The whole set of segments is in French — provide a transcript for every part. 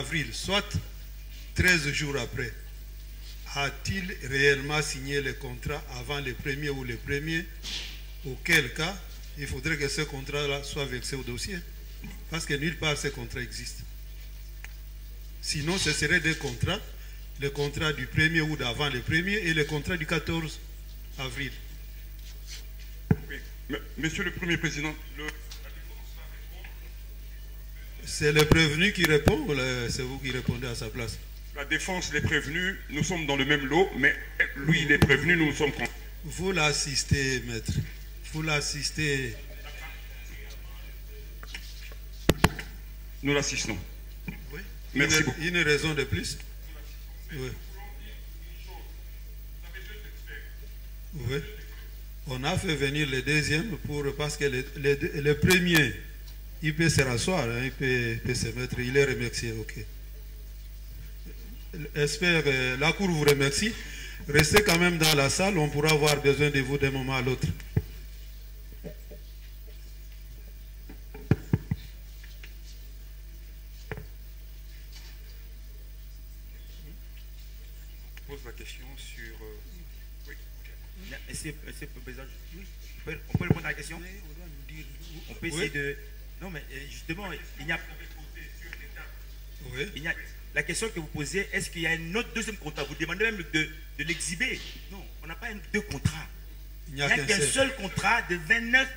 avril, soit 13 jours après, a-t-il réellement signé le contrat avant le 1er ou le 1er? Auquel cas, il faudrait que ce contrat-là soit versé au dossier. Parce que nulle part ce contrat existe. Sinon, ce serait des contrats, le contrat du 1er ou d'avant le 1er et le contrat du 14 avril. Oui. Monsieur le Premier Président, c'est le prévenu qui répond ou c'est vous qui répondez à sa place? La défense, les prévenus, nous sommes dans le même lot, mais lui, il est prévenu, nous sommes contre. Vous l'assistez, maître. Vous l'assistez. Nous l'assistons. Oui. Merci beaucoup. Une raison de plus? Oui. Oui. On a fait venir le deuxième parce que le premier, il peut se rasseoir, hein, il peut se mettre, il est remercié, ok. J'espère que la Cour vous remercie. Restez quand même dans la salle, on pourra avoir besoin de vous d'un moment à l'autre. Pose la question sur... Oui. On peut répondre à la question? On peut essayer de... Non, mais justement, il n'y a... Oui. La question que vous posez, est-ce qu'il y a un autre deuxième contrat? Vous demandez même de l'exhiber. Non, on n'a pas deux contrats. Il n'y a qu'un seul contrat de 29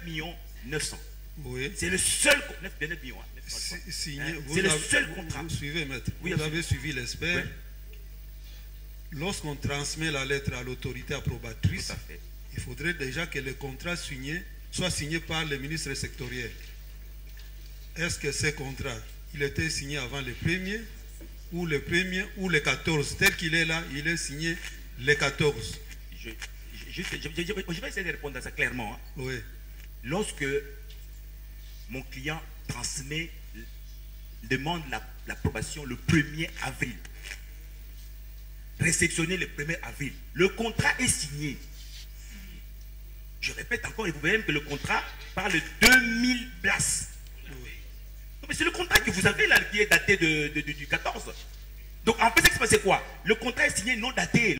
900 000. Oui. C'est le seul... 29 millions. C'est le seul contrat. Vous suivez, maître. Oui, vous avez suivi l'expert. Oui. Lorsqu'on transmet la lettre à l'autorité approbatrice, il faudrait déjà que le contrat soit signé par le ministre sectoriel. Est-ce que ce contrat, il était signé avant le 1er ou le 1er ou le 14? Tel qu'il est là, il est signé le 14. Je vais essayer de répondre à ça clairement. Hein. Oui. Lorsque mon client demande l'approbation le 1er avril, réceptionné le 1er avril, le contrat est signé. Je répète encore, et vous verrez même que le contrat parle de 2000 places. Non, mais c'est le contrat que vous avez là, qui est daté du 14. Donc en fait, ce qui se passe, c'est quoi? Le contrat est signé non daté.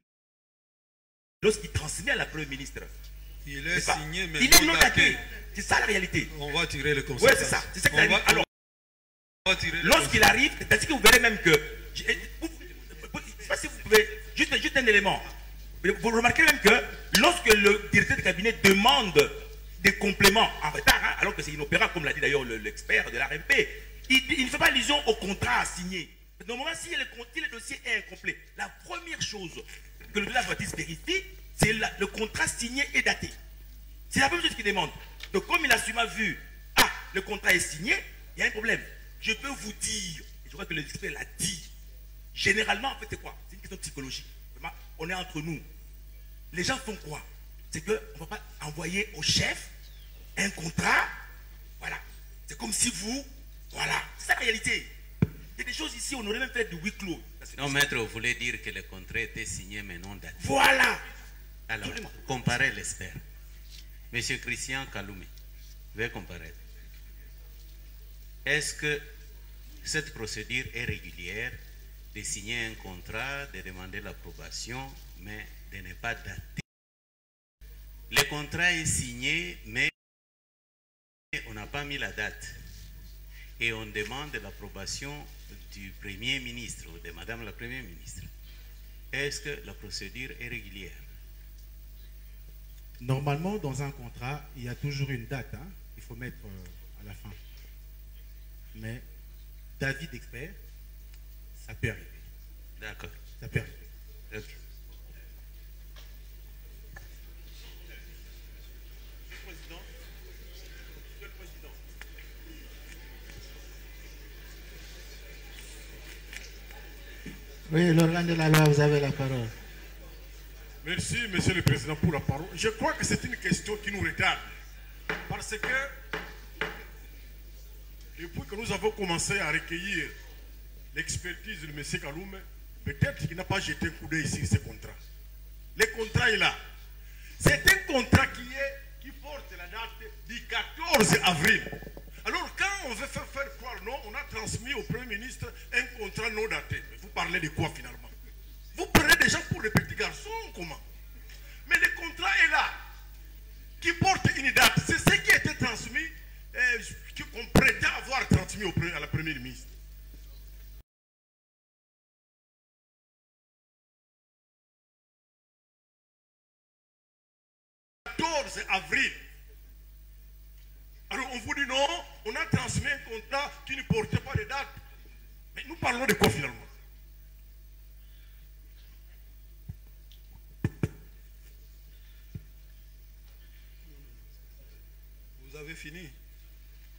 Lorsqu'il transmet à la Première ministre. Il est signé, mais il est non daté. C'est ça la réalité. On va tirer le conséquences. Oui, c'est ça. C'est ça que alors, lorsqu'il arrive, c'est-à-dire que vous verrez même que... Je ne sais pas si vous pouvez... Juste un élément. Vous remarquez même que lorsque le directeur de cabinet demande des compléments en retard, hein, alors que c'est inopérant, comme l'a dit d'ailleurs l'expert de l'ARMP, il ne fait pas allusion au contrat à signer. Normalement, si le dossier est incomplet, la première chose que le docteur Baptiste vérifie, c'est le contrat signé et daté. C'est la première chose qu'il demande. Donc, comme il a sûrement vu, le contrat est signé, il y a un problème. Je peux vous dire, et je crois que l'expert l'a dit, généralement, en fait, c'est quoi? C'est une question psychologique. Vraiment, on est entre nous. Les gens font quoi? C'est qu'on ne va pas envoyer au chef un contrat. Voilà. C'est comme si vous... Voilà. C'est ça la réalité. Il y a des choses ici, on aurait même fait du huis clos. Non, maître, vous voulez dire que le contrat était signé mais non daté. Voilà. Alors, comparez l'expert. Monsieur Christian Kaloumi, veuillez comparer. Est-ce que cette procédure est régulière de signer un contrat, de demander l'approbation, mais de ne pas dater? Le contrat est signé, mais on n'a pas mis la date. Et on demande l'approbation du Premier ministre ou de Madame la Première ministre. Est-ce que la procédure est régulière? Normalement, dans un contrat, il y a toujours une date. Hein, il faut mettre à la fin. Mais d'avis d'expert, ça peut arriver. D'accord. Ça peut arriver. Ok. Oui, l'organe de la loi, vous avez la parole. Merci, Monsieur le Président, pour la parole. Je crois que c'est une question qui nous retarde. Parce que, depuis que nous avons commencé à recueillir l'expertise de M. Kaloum, peut-être qu'il n'a pas jeté un coup d'œil sur ce contrat. Le contrat est là. C'est un contrat qui porte la date du 14 avril. Alors, quand on veut faire croire, non, on a transmis au Premier ministre un contrat non daté. Mais vous parlez de quoi finalement? Vous prenez des gens pour les petits garçons, comment? Mais le contrat est là, qui porte une date. C'est ce qui a été transmis, qu'on prétend avoir transmis à la Première ministre. 14 avril. Alors on vous dit non, on a transmis un contrat qui ne portait pas de date. Mais nous parlons de quoi finalement? Vous avez fini?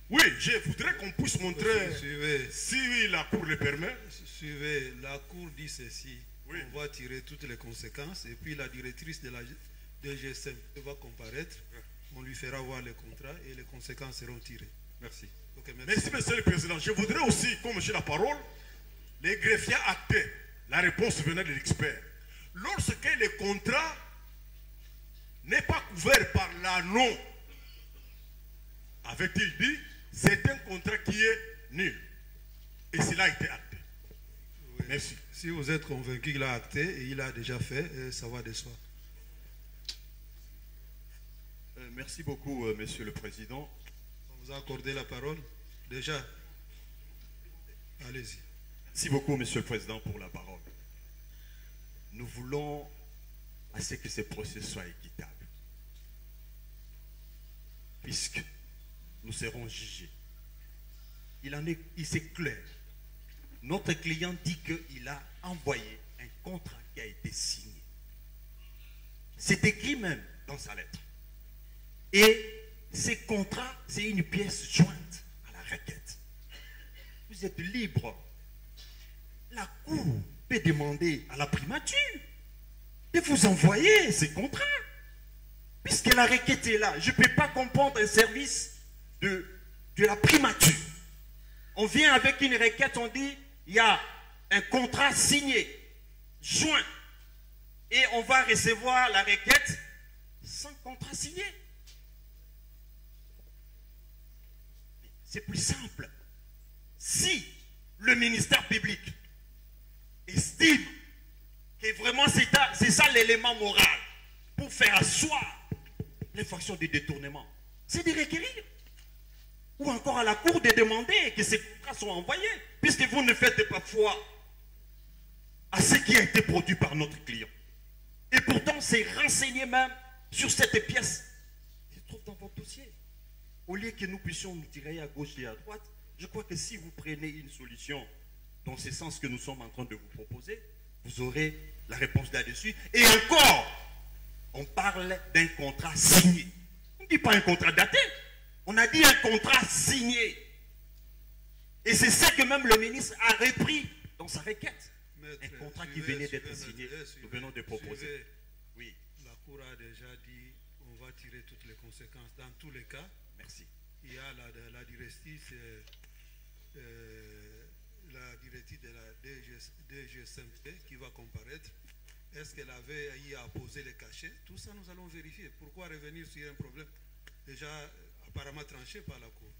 Oui, je voudrais qu'on puisse montrer Suivez. si la Cour le permet. Suivez, la Cour dit ceci. Oui. On va tirer toutes les conséquences et puis la directrice de la DGSM va comparaître. On lui fera voir les contrats et les conséquences seront tirées. Merci. Ok, Merci, Monsieur le Président. Je voudrais aussi, comme j'ai la parole, les greffiers actaient. La réponse venait de l'expert. Lorsque le contrat n'est pas couvert par l'anneau, avait-il dit, c'est un contrat qui est nul. Et cela a été acté. Oui. Merci. Si vous êtes convaincu qu'il a acté et il a déjà fait, ça va de soi. Merci beaucoup, Monsieur le Président. On vous a accordé la parole déjà. Allez-y. Merci beaucoup, Monsieur le Président, pour la parole. Nous voulons à ce que ce procès soit équitable. Puisque nous serons jugés. C'est clair. Notre client dit qu'il a envoyé un contrat qui a été signé. C'est écrit même dans sa lettre. Et ces contrats, c'est une pièce jointe à la requête. Vous êtes libre. La Cour peut demander à la primature de vous envoyer ces contrats. Puisque la requête est là, je ne peux pas comprendre un service de la primature. On vient avec une requête, on dit, il y a un contrat signé, joint, et on va recevoir la requête sans contrat signé. C'est plus simple. Si le ministère public estime que vraiment c'est ça l'élément moral pour faire asseoir l'infraction de détournement, c'est de requérir. Ou encore à la Cour de demander que ces contrats soient envoyés, puisque vous ne faites pas foi à ce qui a été produit par notre client. Et pourtant, c'est renseigné même sur cette pièce qui se trouve dans votre dossier. Au lieu que nous puissions nous tirer à gauche et à droite, je crois que si vous prenez une solution dans ce sens que nous sommes en train de vous proposer, vous aurez la réponse là-dessus. Et encore, on parle d'un contrat signé. On ne dit pas un contrat daté. On a dit un contrat signé. Et c'est ça que même le ministre a repris dans sa requête. Maître, un contrat qui venait d'être signé. Nous venons de proposer. Oui. La Cour a déjà dit on va tirer toutes les conséquences. Dans tous les cas, merci. Il y a la directive de la DGSMP qui va comparaître. Est-ce qu'elle avait eu à poser les cachets? Tout ça, nous allons vérifier. Pourquoi revenir sur un problème déjà apparemment tranché par la Cour?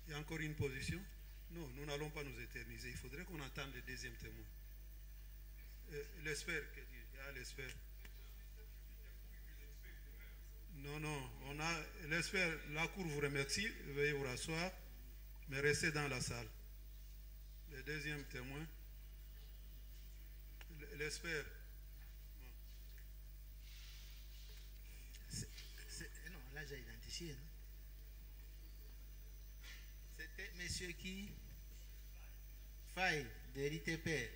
Il y a encore une position? Non, nous n'allons pas nous éterniser. Il faudrait qu'on entende le deuxième témoin. L'espère, que dit? Il y a l'espère. Non, on a l'espère. La Cour vous remercie. Veuillez vous rasseoir, mais restez dans la salle. Le deuxième témoin. L'espère. Non, là j'ai identifié. C'était monsieur qui? Faille de l'ITP.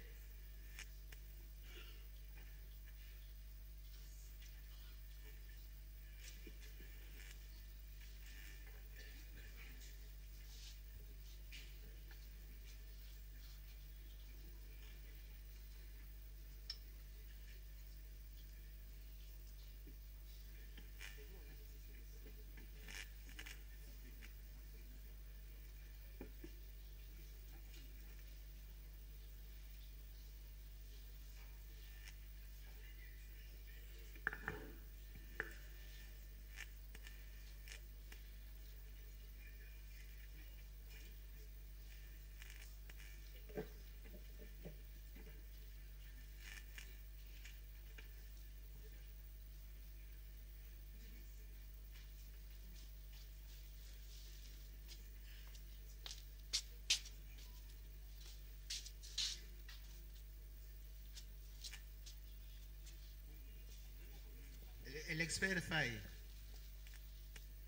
l'expert Faye,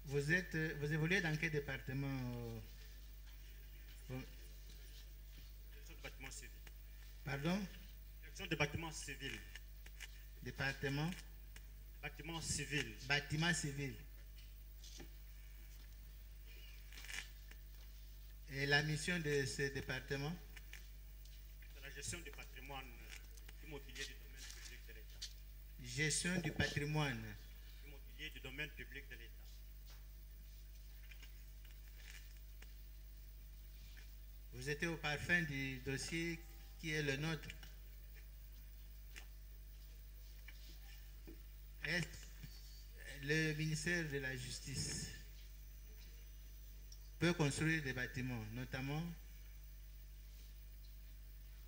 vous évoluez dans quel département Direction du bâtiment civil. Pardon? Direction du bâtiment civil. Département? Bâtiment civil. Bâtiment civil. Et la mission de ce département? C'est la gestion du patrimoine immobilier du domaine public de l'État. Gestion du patrimoine. Immobilier du domaine public de l'État. Vous étiez au parfum du dossier qui est le nôtre. Est le ministère de la Justice peut construire des bâtiments, notamment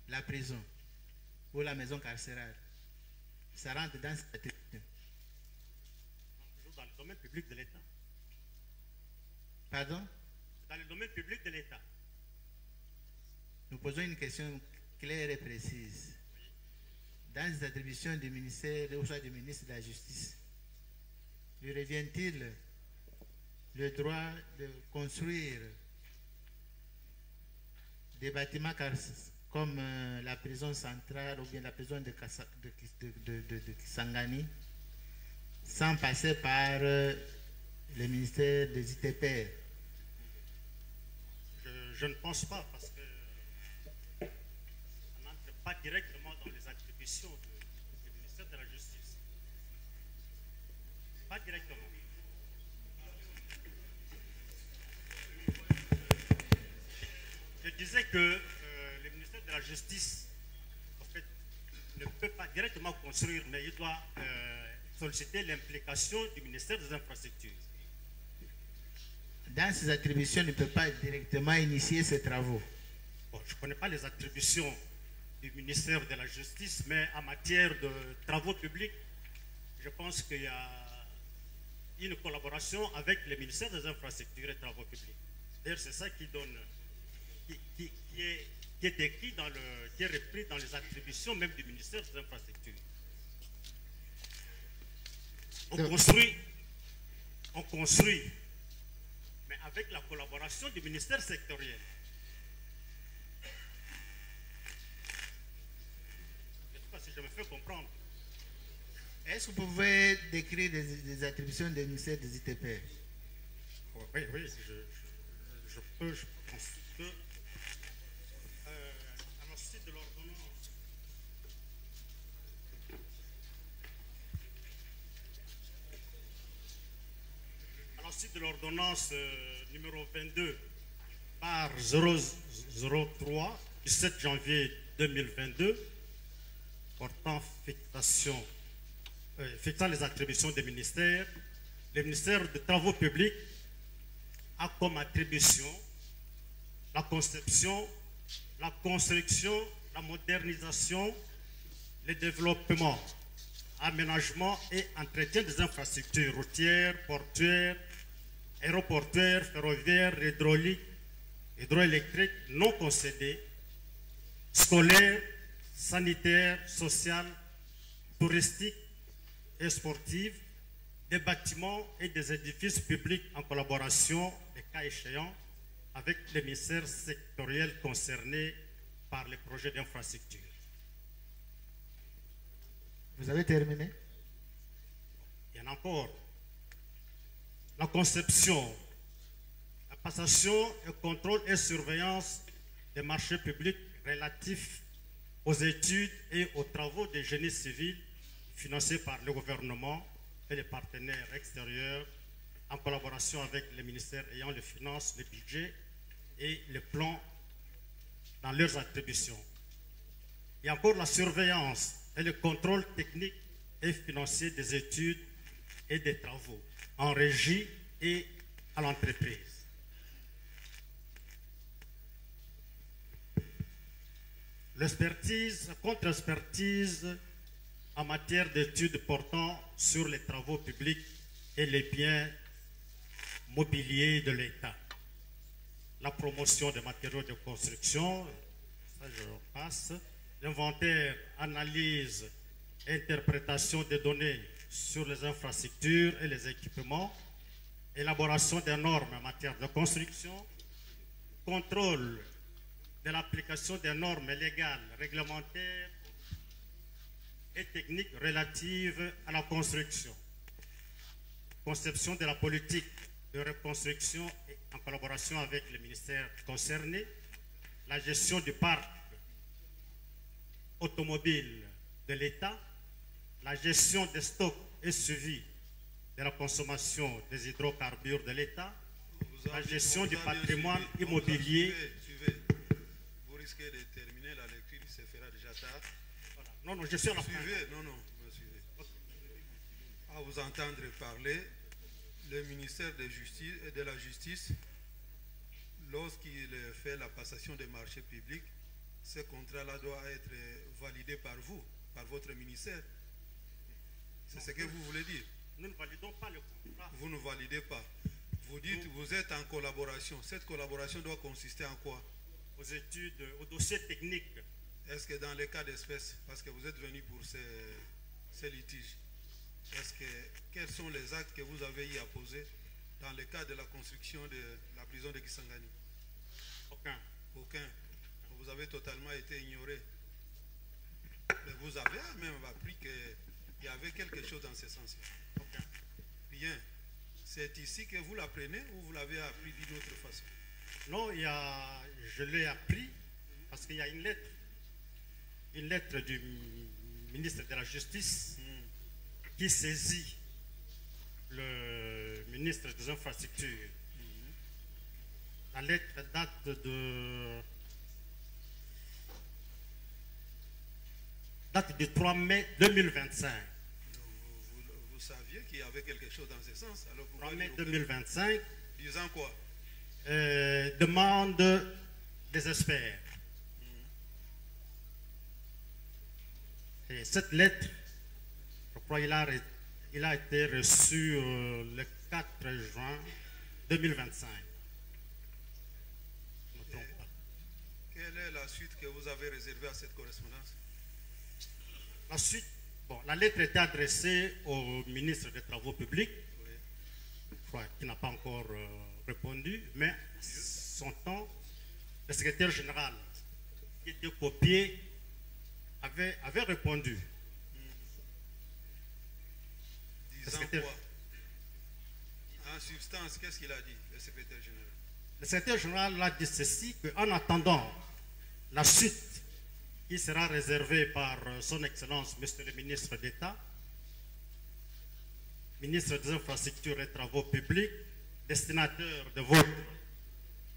la prison ou la maison carcérale. Ça rentre dans cette attribution. Toujours dans le domaine public de l'État. Pardon? C'est dans le domaine public de l'État. Nous posons une question claire et précise. Dans les attributions du ministère ou soit du ministre de la Justice, lui revient-il le droit de construire des bâtiments comme la prison centrale ou bien la prison de Kisangani sans passer par le ministère des ITPR? Je ne pense pas parce que on n'entre pas directement dans les attributions du ministère de la Justice. Pas directement. Je disais que le ministère de la Justice, en fait, ne peut pas directement construire, mais il doit solliciter l'implication du ministère des Infrastructures. Dans ses attributions, il ne peut pas directement initier ces travaux. Bon, je ne connais pas les attributions du ministère de la Justice, mais en matière de travaux publics, je pense qu'il y a une collaboration avec le ministère des Infrastructures et des Travaux publics. D'ailleurs, c'est ça qui donne, qui est écrit qui est repris dans les attributions même du ministère des Infrastructures. On construit, mais avec la collaboration du ministère sectoriel. Je ne sais pas si je me fais comprendre. Est-ce que vous pouvez décrire des attributions des ministères des ITP? Oui, je peux, je pense que à la suite de l'ordonnance, numéro 22 par 003 du 7 janvier 2022 portant fixant les attributions des ministères, le ministère des Travaux publics a comme attribution la conception, la construction, la modernisation, le développement, aménagement et entretien des infrastructures routières, portuaires, aéroportuaires, ferroviaires, hydrauliques, hydroélectriques non concédées, scolaires, sanitaires, sociales, touristiques et sportives, des bâtiments et des édifices publics en collaboration, les cas échéants, avec les ministères sectoriels concernés par les projets d'infrastructure. Vous avez terminé? Il y en a encore. La conception, la passation, le contrôle et surveillance des marchés publics relatifs aux études et aux travaux de génie civil financés par le gouvernement et les partenaires extérieurs en collaboration avec les ministères ayant les finances, le budget et le plan dans leurs attributions. Il y a encore la surveillance et le contrôle technique et financier des études et des travaux en régie et à l'entreprise. L'expertise, contre-expertise en matière d'études portant sur les travaux publics et les biens mobiliers de l'État. La promotion des matériaux de construction, ça je passe. L'inventaire, analyse, interprétation des données sur les infrastructures et les équipements, élaboration des normes en matière de construction, contrôle de l'application des normes légales, réglementaires et techniques relatives à la construction, conception de la politique de reconstruction et en collaboration avec les ministères concernés, la gestion du parc automobile de l'État, la gestion des stocks et suivi de la consommation des hydrocarbures de l'État, la gestion du patrimoine immobilier. Suivez. Vous risquez de terminer la lecture, il se fera déjà tard. Voilà. Non, non, je suis à la fin. Suivez, non, me suivez. À vous entendre parler, le ministère de la Justice, lorsqu'il fait la passation des marchés publics, ce contrat-là doit être validé par vous, par votre ministère. C'est ce que vous voulez dire. Nous ne validons pas le contrat. Vous ne validez pas. Vous dites que vous êtes en collaboration. Cette collaboration doit consister en quoi? Aux études, aux dossiers techniques. Est-ce que dans les cas d'espèce, parce que vous êtes venu pour ces litiges, quels sont les actes que vous avez eu à poser dans le cas de la construction de la prison de Kisangani? Aucun. Aucun. Vous avez totalement été ignoré. Mais vous avez même appris qu'il y avait quelque chose dans ce sens. Aucun. Bien. C'est ici que vous l'apprenez ou vous l'avez appris d'une autre façon? Non, je l'ai appris parce qu'il y a une lettre du ministre de la Justice qui saisit le ministre des Infrastructures. La lettre date du 3 mai 2025. Vous saviez qu'il y avait quelque chose dans ce sens. Alors 3 mai 2025. Disant quoi? Demande des experts. Et cette lettre, je crois qu'il a été reçu le 4 juin 2025. Je ne me trompe pas. Quelle est la suite que vous avez réservée à cette correspondance? La suite, bon, la lettre était adressée au ministre des Travaux publics, je crois qu'il n'a pas encore répondu, mais son temps, le secrétaire général qui était copié avait répondu. Disant quoi? En substance, qu'est-ce qu'il a dit, le secrétaire général? Le secrétaire général a dit ceci, qu'en attendant la suite qui sera réservée par son Excellence, Monsieur le ministre d'État, ministre des Infrastructures et Travaux publics, destinataire de votre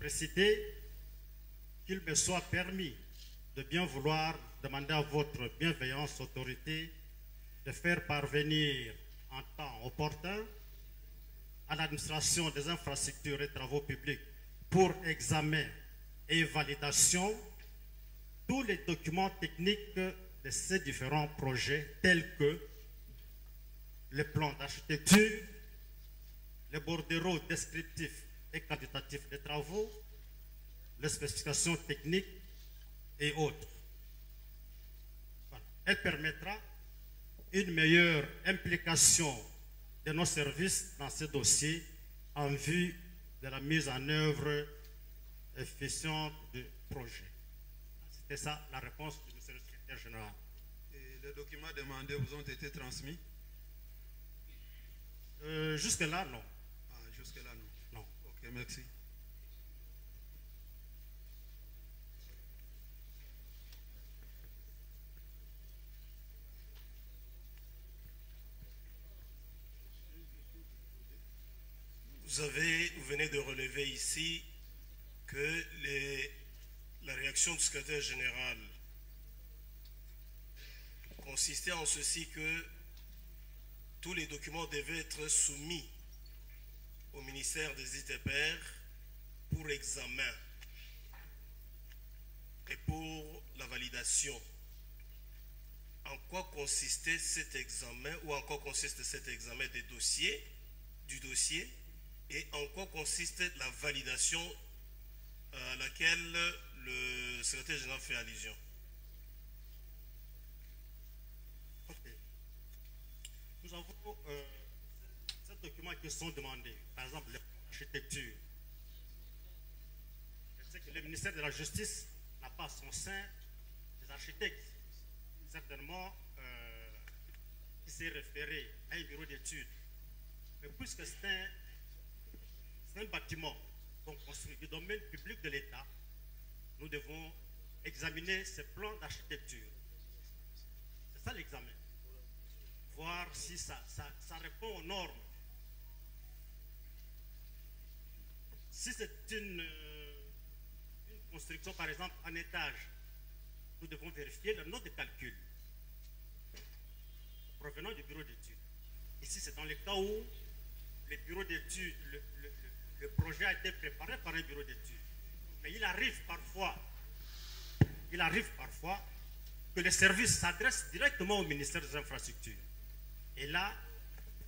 précité, qu'il me soit permis de bien vouloir demander à votre bienveillance autorité de faire parvenir en temps opportun à l'administration des infrastructures et travaux publics pour examen et validation tous les documents techniques de ces différents projets tels que le plan d'architecture, les bordereaux descriptifs et quantitatifs des travaux, les spécifications techniques et autres. Voilà. Elle permettra une meilleure implication de nos services dans ces dossiers en vue de la mise en œuvre efficiente du projet. C'était ça la réponse du monsieur le secrétaire général. Et les documents demandés vous ont été transmis? Jusque-là, non. Ah, jusque-là, non. Non. Ok, merci. Vous venez de relever ici que la réaction du secrétaire général consistait en ceci que tous les documents devaient être soumis au ministère des ITPR pour examen et pour la validation. En quoi consistait cet examen ou en quoi consiste cet examen du dossier et en quoi consiste la validation à laquelle le secrétaire général fait allusion? Nous avons ces documents qui sont demandés, par exemple l'architecture. Je sais que le ministère de la Justice n'a pas à son sein des architectes. Certainement, qui s'est référé à un bureau d'études. Mais puisque c'est un bâtiment qu'on construit du domaine public de l'État, nous devons examiner ces plans d'architecture. C'est ça l'examen. Voir si ça répond aux normes. Si c'est une construction, par exemple, en étage, nous devons vérifier le note de calcul provenant du bureau d'études. Ici, c'est dans le cas où le bureau d'études, le projet a été préparé par un bureau d'études. Mais il arrive parfois que les services s'adressent directement au ministère des Infrastructures. Et là,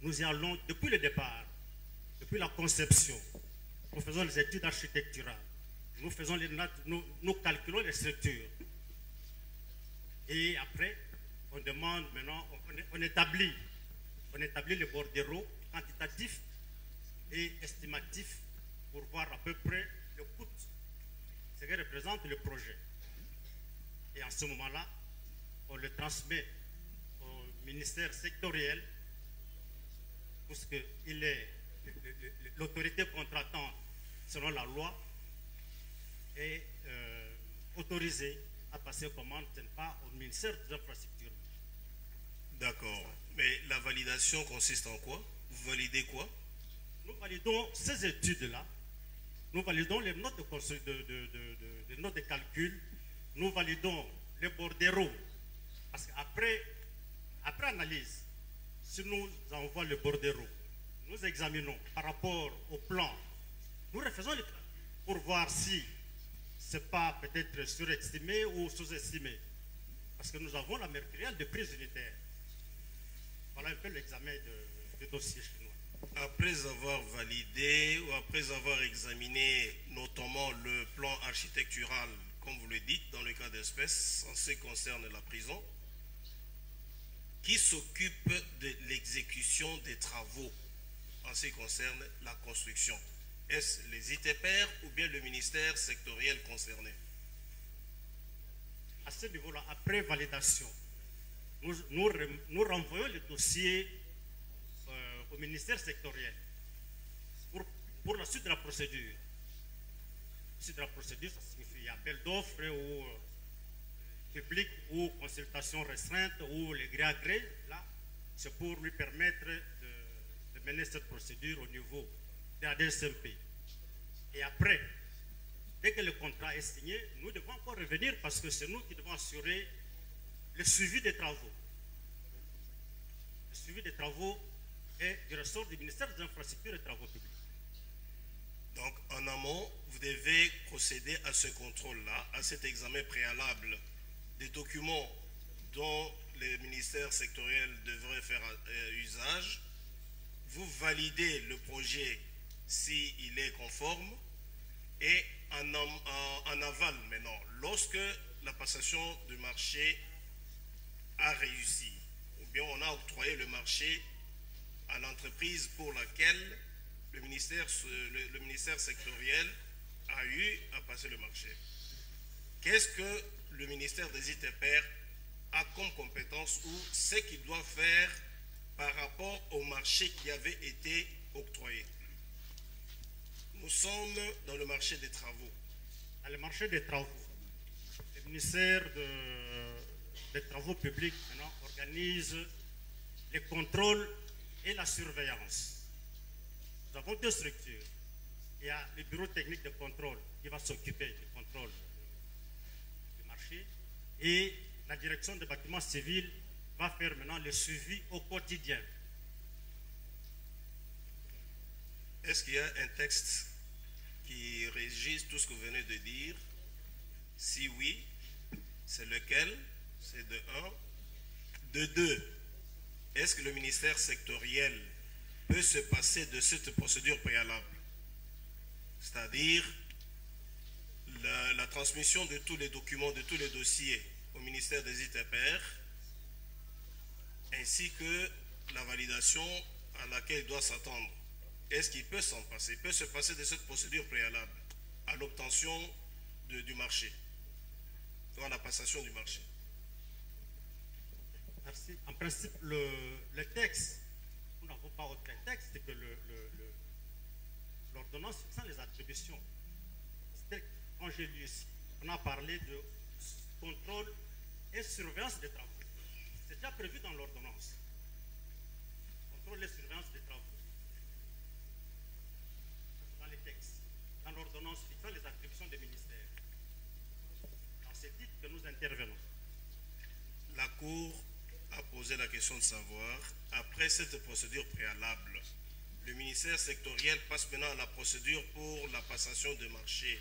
nous y allons depuis le départ, depuis la conception. Nous faisons les études architecturales. Nous faisons nous calculons les structures. Et après, on demande maintenant, on établit les bordereaux quantitatifs et estimatifs pour voir à peu près le coût, ce que représente le projet. Et en ce moment-là, on le transmet au ministère sectoriel, puisqu'il est l'autorité contratante selon la loi est autorisée à passer commande, ce n'est pas au ministère des Infrastructures. D'accord. Mais la validation consiste en quoi? Vous validez quoi? Nous validons ces études-là. Nous validons les notes de notes de calcul. Nous validons les bordereaux. Parce qu'après analyse, si nous envoie le bordereau, nous examinons par rapport au plan. Nous refaisons les plans pour voir si ce n'est pas peut-être surestimé ou sous-estimé. Parce que nous avons la mercuriale de prise unitaire. Voilà un peu l'examen de dossier chinois. Après avoir validé ou après avoir examiné notamment le plan architectural, comme vous le dites, dans le cas d'espèce, en ce qui concerne la prison, qui s'occupe de l'exécution des travaux en ce qui concerne la construction? Est-ce les ITPR ou bien le ministère sectoriel concerné? À ce niveau-là, après validation, nous renvoyons le dossier au ministère sectoriel pour la suite de la procédure. La suite de la procédure, ça signifie appel d'offres ou public ou consultation restreinte ou les gré à gré. Là, c'est pour lui permettre de mener cette procédure au niveau de la DSMP. Et après, dès que le contrat est signé, nous devons encore revenir parce que c'est nous qui devons assurer le suivi des travaux. Le suivi des travaux est du ressort du ministère des Infrastructures et des Travaux publics. Donc, en amont, vous devez procéder à ce contrôle-là, à cet examen préalable des documents dont les ministères sectoriels devraient faire usage. Vous validez le projet s'il est conforme et en aval maintenant, lorsque la passation du marché a réussi, ou bien on a octroyé le marché à l'entreprise pour laquelle le ministère sectoriel a eu à passer le marché. Qu'est-ce que le ministère des ITPR a comme compétence ou ce qu'il doit faire par rapport au marché qui avait été octroyé? Nous sommes dans le marché des travaux. Dans le marché des travaux, le ministère des Travaux publics maintenant, organise les contrôles et la surveillance. Nous avons deux structures. Il y a le bureau technique de contrôle qui va s'occuper du contrôle du marché et la direction des bâtiments civils va faire maintenant le suivi au quotidien. Est-ce qu'il y a un texte qui régisse tout ce que vous venez de dire? Si oui, c'est lequel? C'est de 1. De 2, est-ce que le ministère sectoriel peut se passer de cette procédure préalable? C'est-à-dire la transmission de tous les documents, de tous les dossiers au ministère des ITPR, ainsi que la validation à laquelle il doit s'attendre, est-ce qu'il peut s'en passer? Il peut se passer de cette procédure préalable à l'obtention du marché, ou à la passation du marché? Merci. En principe, le texte, nous n'avons pas autre texte, c'est que l'ordonnance sans les attributions. Quand j'ai lu ici, on a parlé de contrôle et surveillance des travaux. C'est déjà prévu dans l'ordonnance. Contrôle et surveillance des travaux. Dans les textes. Dans l'ordonnance fixant les attributions des ministères. Dans ce titre que nous intervenons. La Cour a posé la question de savoir, après cette procédure préalable, le ministère sectoriel passe maintenant à la procédure pour la passation de marché.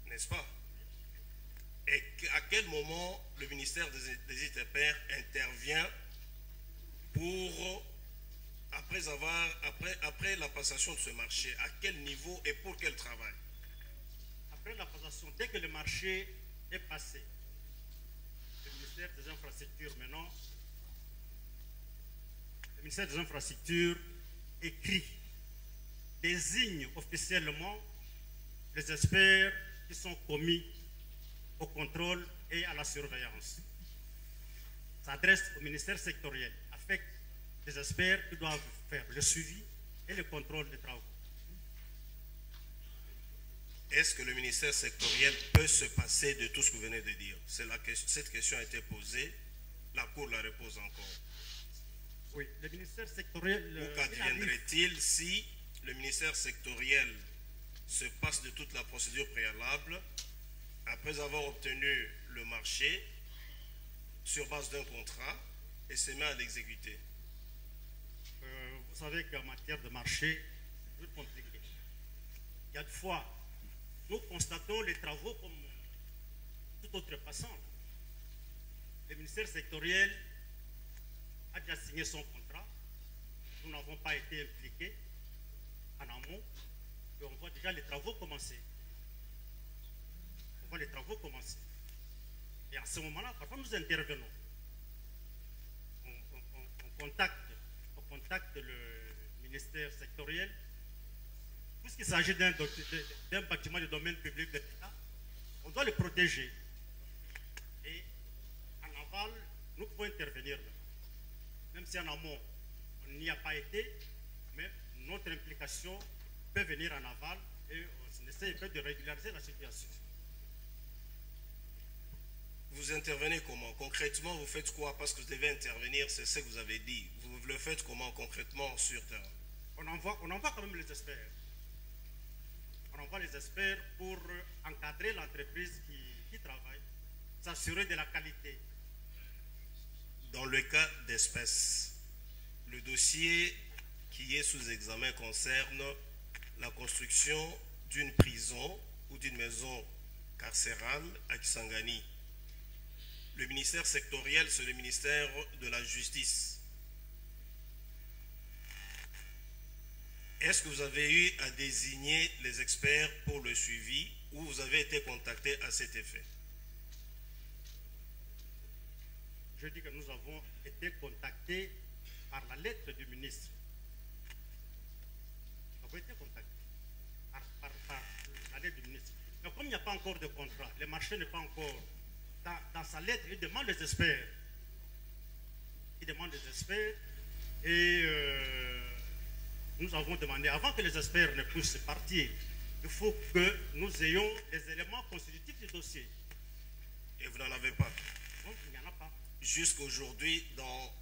N'est-ce pas? Et à quel moment le ministère des ITPR intervient pour, après la passation de ce marché, à quel niveau et pour quel travail? Après la passation, dès que le marché est passé, le ministère des Infrastructures maintenant, le ministère des Infrastructures écrit, désigne officiellement les experts qui sont commis au contrôle et à la surveillance. S'adresse au ministère sectoriel avec des experts qui doivent faire le suivi et le contrôle des travaux. Est-ce que le ministère sectoriel peut se passer de tout ce que vous venez de dire? Cette question a été posée, la Cour la repose encore. Oui, le ministère sectoriel... Qu'adviendrait-il si le ministère sectoriel se passe de toute la procédure préalable après avoir obtenu le marché sur base d'un contrat et se met à l'exécuter? Vous savez qu'en matière de marché, c'est plus compliqué. Il y a des fois, nous constatons les travaux comme tout autre passant. Le ministère sectoriel a déjà signé son contrat. Nous n'avons pas été impliqués en amont. Et on voit déjà les travaux commencer. On voit les travaux commencer. Et à ce moment-là, parfois nous intervenons. On contacte le ministère sectoriel. Puisqu'il s'agit d'un bâtiment de domaine public de l'État, on doit le protéger. Et en aval, nous pouvons intervenir. Même si en amont, on n'y a pas été, mais notre implication peut venir en aval et on essaie de régulariser la situation. Vous intervenez comment? Concrètement, vous faites quoi? Parce que vous devez intervenir, c'est ce que vous avez dit. Vous le faites comment concrètement sur terrain? On envoie quand même les experts. On envoie les experts pour encadrer l'entreprise qui travaille, s'assurer de la qualité. Dans le cas d'espèce, le dossier qui est sous examen concerne la construction d'une prison ou d'une maison carcérale à Kisangani. Le ministère sectoriel, c'est le ministère de la Justice. Est-ce que vous avez eu à désigner les experts pour le suivi ou vous avez été contacté à cet effet? Je dis que nous avons été contactés par la lettre du ministre. Nous avons été contactés par la lettre du ministre. Mais comme il n'y a pas encore de contrat, le marché n'est pas encore... Dans sa lettre, il demande des experts. Il demande des experts et nous avons demandé, avant que les experts ne puissent partir, il faut que nous ayons les éléments constitutifs du dossier. Et vous n'en avez pas? Non, il n'y en a pas. Jusqu'aujourd'hui, dans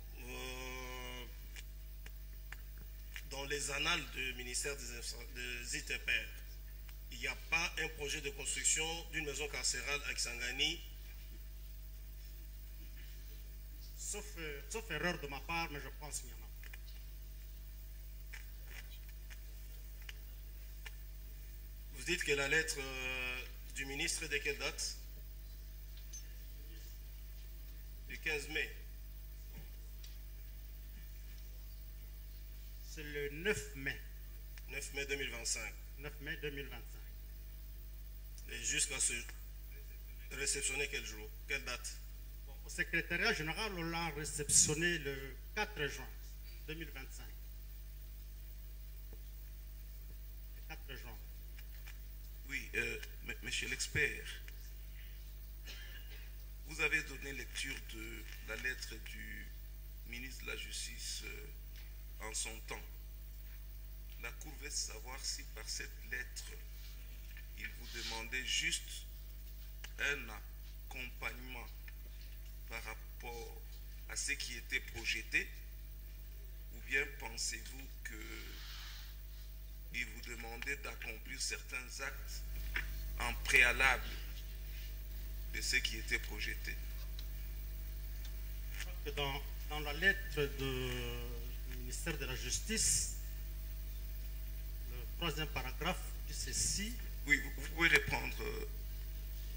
les annales du ministère des ITPR, il n'y a pas un projet de construction d'une maison carcérale à Kisangani. Sauf erreur de ma part, mais je pense qu'il y en a. Vous dites que la lettre du ministre est de quelle date? Du 15 mai. C'est le 9 mai. 9 mai 2025. 9 mai 2025. Et jusqu'à ce réceptionner quel jour? Quelle date? Bon, Au secrétariat général, on l'a réceptionné le 4 juin 2025. Le 4 juin. Oui, monsieur l'expert, vous avez donné lecture de la lettre du ministre de la Justice en son temps. La Cour veut savoir si par cette lettre, il vous demandait juste un accompagnement par rapport à ce qui était projeté, ou bien pensez-vous qu'il vous demandait d'accomplir certains actes en préalable de ce qui était projeté? Dans la lettre du ministère de la Justice, le 3e paragraphe dit ceci. Oui, vous pouvez reprendre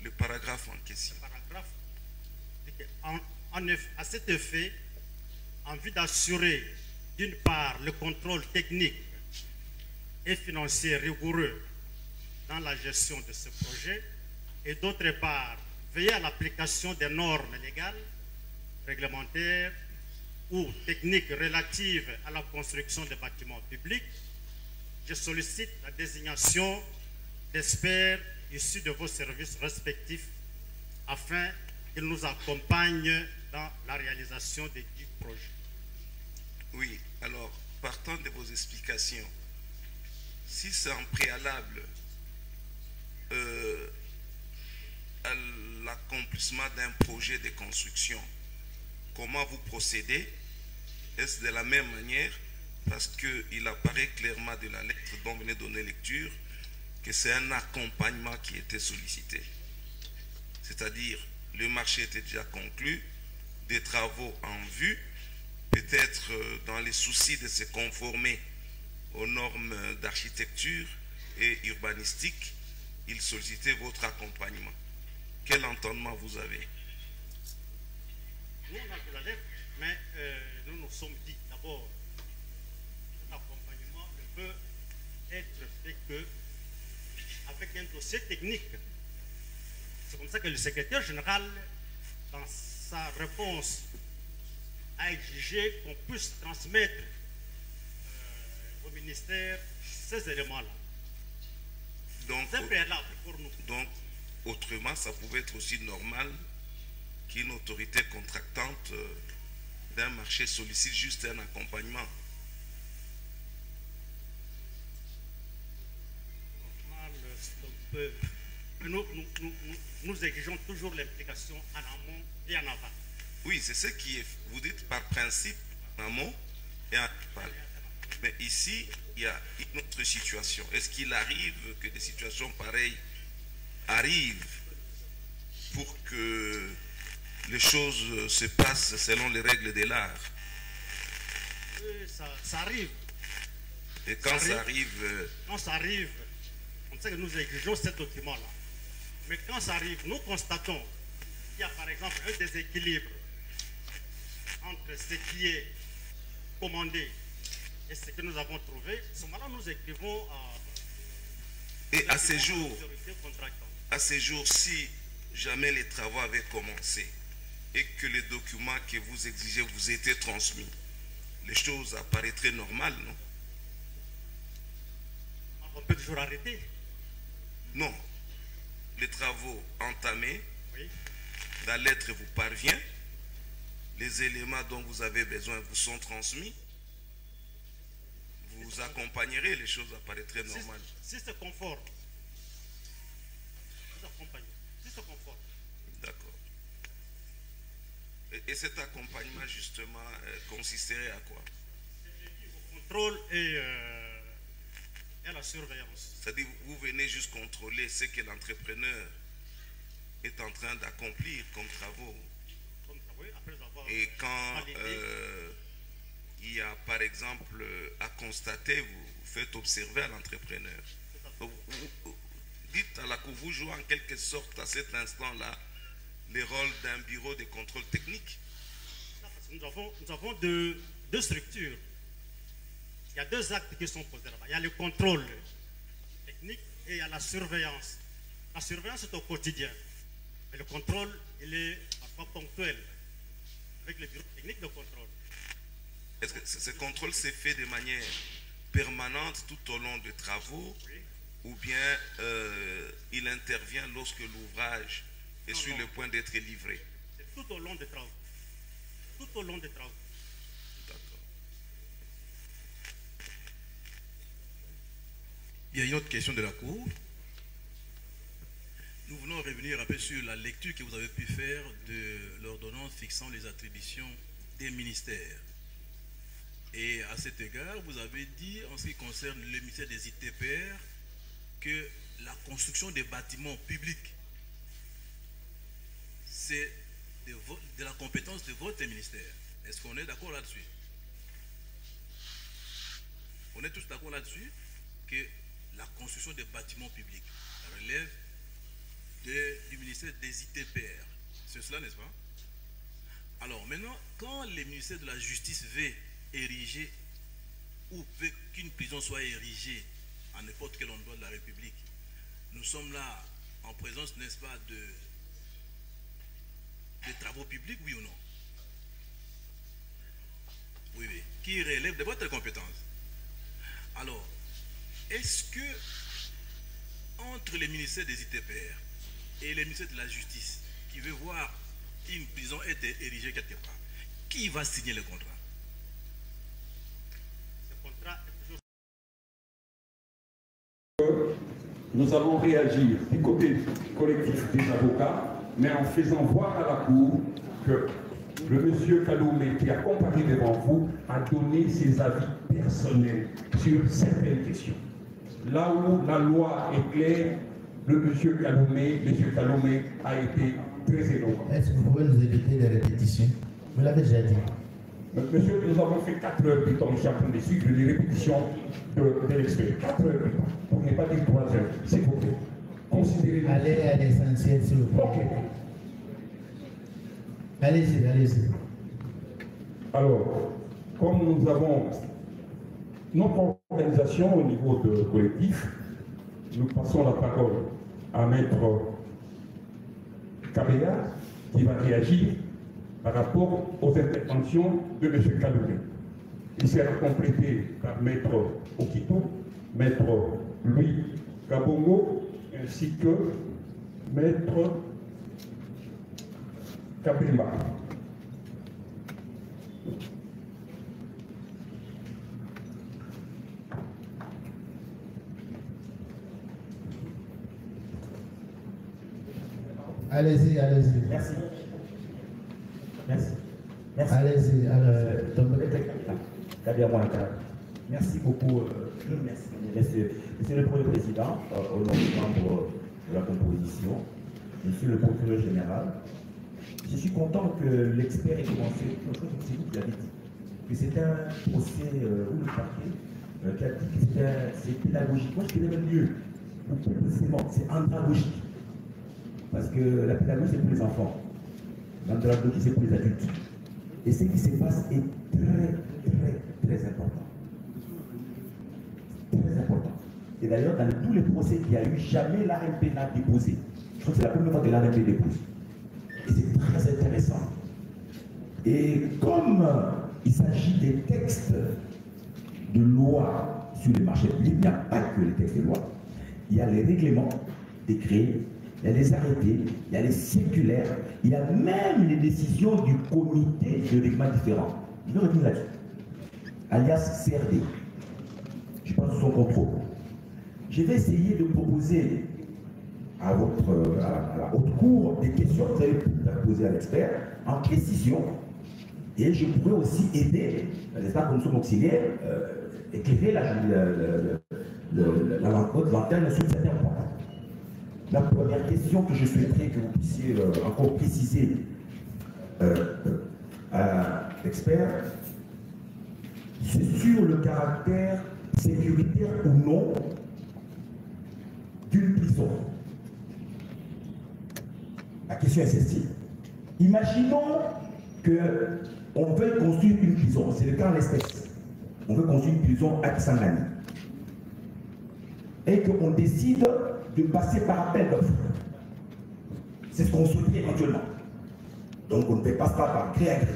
le paragraphe en question. Le paragraphe dit que, à cet effet, en vue d'assurer d'une part le contrôle technique et financier rigoureux dans la gestion de ce projet, et d'autre part, veiller à l'application des normes légales, réglementaires ou techniques relatives à la construction des bâtiments publics, je sollicite la désignation d'experts issus de vos services respectifs afin qu'ils nous accompagnent dans la réalisation des dix projets. Oui, alors, partant de vos explications, si c'est en préalable à l'accomplissement d'un projet de construction, comment vous procédez? Est-ce de la même manière? Parce qu'il apparaît clairement de la lettre dont vous venez de donner lecture que c'est un accompagnement qui était sollicité. C'est-à-dire, le marché était déjà conclu, des travaux en vue, peut-être dans les soucis de se conformer aux normes d'architecture et urbanistique, il sollicitait votre accompagnement. Quel entendement vous avez? Nous, on a de la lettre, mais nous nous sommes dit d'abord, l'accompagnement ne peut être fait que avec un dossier technique. C'est comme ça que le secrétaire général, dans sa réponse, a exigé qu'on puisse transmettre au ministère ces éléments-là. C'est préalable pour nous. Donc, autrement, ça pouvait être aussi normal qu'une autorité contractante d'un marché sollicite juste un accompagnement. Nous exigeons toujours l'implication en amont et en aval. Oui, c'est ce qui est, vous dites par principe, en amont et en aval. Mais ici, il y a une autre situation. Est-ce qu'il arrive que des situations pareilles arrivent pour que les choses se passent selon les règles de l'art? Oui, ça arrive. Et quand ça arrive... Quand ça arrive, on sait que nous exigeons ce document-là. Mais quand ça arrive, nous constatons qu'il y a par exemple un déséquilibre entre ce qui est commandé et ce que nous avons trouvé. À ce moment-là, nous écrivons à... Et à ces jours, si jamais les travaux avaient commencé et que les documents que vous exigez vous étaient transmis, les choses apparaîtraient normales, non? On peut toujours arrêter. Non. Les travaux entamés, oui. La lettre vous parvient, les éléments dont vous avez besoin vous sont transmis, vous accompagnerez, les choses apparaîtraient normales. Si c'est conforme, vous accompagnez. Si c'est conforme. D'accord. Et cet accompagnement, justement, consisterait à quoi? Au contrôle et à la surveillance. C'est-à-dire, vous venez juste contrôler ce que l'entrepreneur est en train d'accomplir comme travaux. Et quand il y a, par exemple, à constater, vous faites observer à l'entrepreneur. Dites à la Cour, vous jouez en quelque sorte à cet instant-là les rôles d'un bureau de contrôle technique. Nous avons deux structures. Il y a deux actes qui sont posés là-bas. Il y a le contrôle technique et il y a la surveillance. La surveillance est au quotidien. Mais le contrôle, il est parfois ponctuel. avec le bureau technique de contrôle. Est-ce que ce contrôle s'est fait de manière permanente tout au long des travaux, ou bien il intervient lorsque l'ouvrage est sur le point d'être livré? C'est tout au long des travaux. Tout au long des travaux. D'accord. Il y a une autre question de la Cour. Nous voulons revenir un peu sur la lecture que vous avez pu faire de l'ordonnance fixant les attributions des ministères. Et à cet égard, vous avez dit, en ce qui concerne le ministère des ITPR, que la construction des bâtiments publics, c'est de la compétence de votre ministère. Est-ce qu'on est d'accord là-dessus? On est tous d'accord là-dessus que la construction des bâtiments publics relève du ministère des ITPR. C'est cela, n'est-ce pas? Alors maintenant, quand le ministère de la Justice veut ériger ou veut qu'une prison soit érigée à n'importe quel endroit de la République, nous sommes là en présence, n'est-ce pas, de travaux publics, oui ou non? Oui, oui. Qui relève de votre compétence. Alors, est-ce que entre les ministères des ITPR et les ministères de la Justice, qui veut voir une prison être érigée quelque part, qui va signer le contrat? Ce contrat est toujours... Nous allons réagir du côté collectif des avocats, mais en faisant voir à la Cour que le monsieur Kaloumé, qui a comparé devant vous, a donné ses avis personnels sur certaines questions. Là où la loi est claire, le monsieur Kaloumé a été très éloquent. Est-ce que vous pouvez nous éviter les répétitions? Vous l'avez déjà dit. Monsieur, nous avons fait 4 heures du temps, nous sommes de suivre les répétitions de l'expert. 4 heures du temps, pour ne pas dire 3 heures, s'il vous plaît. Considérez. Allez à l'essentiel, s'il vous plaît. Ok. Allez-y, allez-y. Alors, comme nous avons notre organisation au niveau de collectif, nous passons la parole à Maître Kabea, qui va réagir par rapport aux interventions de M. Kaloumé. Il sera complété par Maître Okito, Maître Louis Kabongo, ainsi que Maître Kabemba. Allez-y, allez-y. Merci. Merci. Merci. Allez-y, Merci beaucoup. Merci. Monsieur le Premier Président, au nom des membres de la composition, Monsieur le Procureur Général, je suis content que l'expert ait commencé. C'est vous qui l'avez dit. Que c'est un procès où le parquet qui a dit que c'est pédagogique. Moi, je connais même mieux. C'est andragogique. Parce que la pédagogie, c'est pour les enfants. L'andragogie, c'est pour les adultes. Et ce qui se passe est très important. Très important. Et d'ailleurs, dans tous les procès qu'il y a eu, jamais l'ARMP n'a déposé. Je crois que c'est la première fois que l'ARMP dépose. Et c'est très intéressant. Et comme il s'agit des textes de loi sur les marchés publics, il n'y a pas que les textes de loi. Il y a les règlements, décrets, il y a les arrêtés, il y a les circulaires, il y a même les décisions du comité de règlement différents. Je vais revenir là-dessus. Alias CRD. Je pense sous son contrôle. Je vais essayer de proposer à la haute cour des questions que vous allez poser à l'expert en précision. Et je pourrais aussi aider, n'est-ce pas, comme son auxiliaire, éclairer la lanterne sur certains points. La première question que je souhaiterais que vous puissiez encore préciser à l'expert, c'est sur le caractère sécuritaire ou non d'une prison. La question est celle-ci. Imaginons qu'on veut construire une prison, c'est le cas en l'espèce. On veut construire une prison à Kisangani. Et qu'on décide de passer par appel d'offres. C'est ce qu'on souhaite éventuellement. Donc on ne passe pas par gré à gré.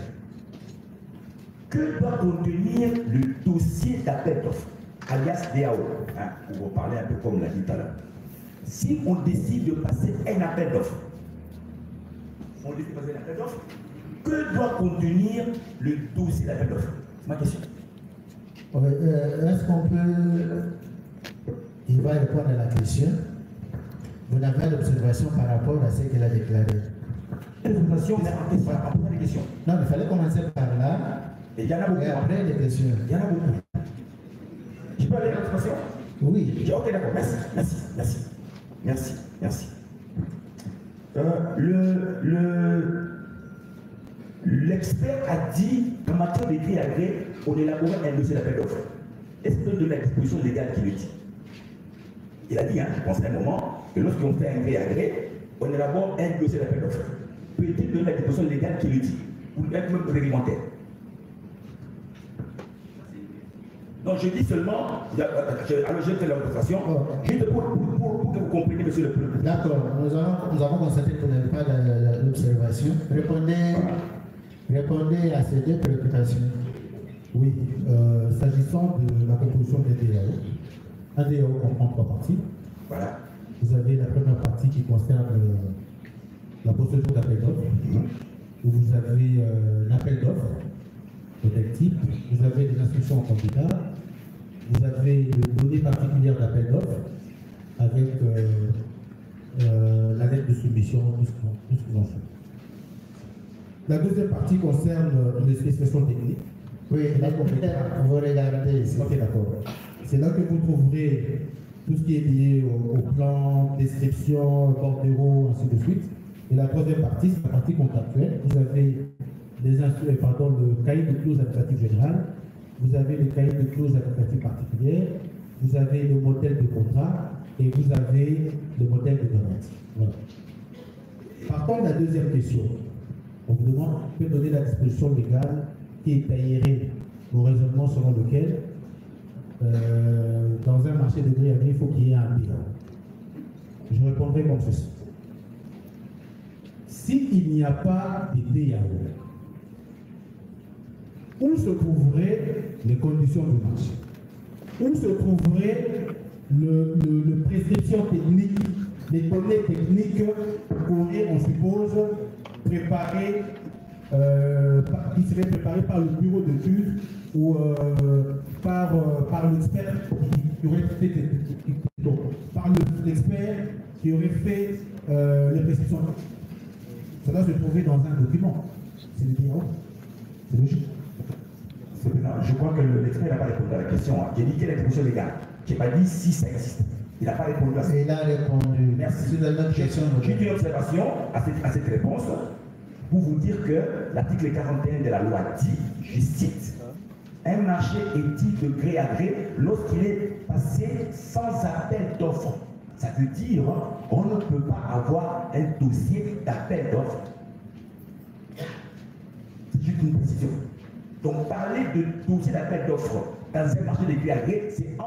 Que doit contenir le dossier d'appel d'offres, alias DAO, hein, pour vous parler un peu comme l'a dit tout à l'heure. Si on décide de passer un appel d'offres, que doit contenir le dossier d'appel d'offres? C'est ma question. Est-ce qu'on peut... Il va répondre à la question. Vous n'avez pas d'observation par rapport à ce qu'il a déclaré? L'observation, mais après les questions. Non, mais il fallait commencer par là. Et il y en a beaucoup. Et après les questions. Il y en a beaucoup. Je peux aller à l'observation? Oui. Ok, d'accord. Merci. L'expert a dit qu'en matière de gré à gré, on élaborait un dossier d'appel d'offres. Est-ce que de la disposition légale qui le dit? Il a dit, je pense à un moment, que lorsqu'on fait un gré à gré, on élabore un dossier d'appel d'offres. Peut-il donner la disposition légale qui le dit? Ou même réglementaire? Non, je dis seulement, alors je fais l'observation, juste pour que vous compreniez, monsieur le président. D'accord, nous avons constaté que vous n'avez pas l'observation. Répondez à ces deux préoccupations. Oui, s'agissant de la composition des DAO, un DAO comprend trois parties. Voilà. Vous avez la première partie qui concerne la procédure d'appel d'offres. Vous avez l'appel d'offres de tel type, vous avez des instructions en candidat, vous avez les données particulières d'appel d'offres avec la lettre de soumission, tout ce qu'ils ont fait. La deuxième partie concerne les spécifications techniques. Oui, là, vous regardez ici. Ok, d'accord. C'est là que vous trouverez tout ce qui est lié au plan, description, bordereau, ainsi de suite. Et la troisième partie, c'est la partie contractuelle. Vous avez le cahier de clauses administratives générales, vous avez le cahier de clauses administratives particulières, vous avez le modèle de contrat et vous avez le modèle de garantie. Voilà. Partant de la deuxième question, on vous demande, on peut donner la disposition légale qui étayerait au raisonnement selon lequel, dans un marché de gré à gré, il faut qu'il y ait un bilan. Je répondrai comme ceci. S'il n'y a pas de DAO, où se trouveraient les conditions du marché? Où se trouveraient les prescriptions techniques, les données techniques qu'aurait, on suppose, préparées, qui seraient préparées par le bureau d'études ou par l'expert qui aurait fait qui aurait fait les prescriptions? Cela se trouvait dans un document. C'est le DAO. C'est logique. Je crois que l'expert n'a pas répondu à la question. J'ai dit quelle est l'expression légale. Je n'ai pas dit si ça existe. Il n'a pas répondu à ça. Il a répondu. Merci. J'ai une observation à cette réponse pour vous dire que l'article 41 de la loi dit, je cite, un marché est-il de gré à gré lorsqu'il est passé sans appel d'offres. Ça veut dire qu'on ne peut pas avoir un dossier d'appel d'offres. C'est juste une précision. Donc parler de dossier d'appel d'offres dans un marché de gré à gré, c'est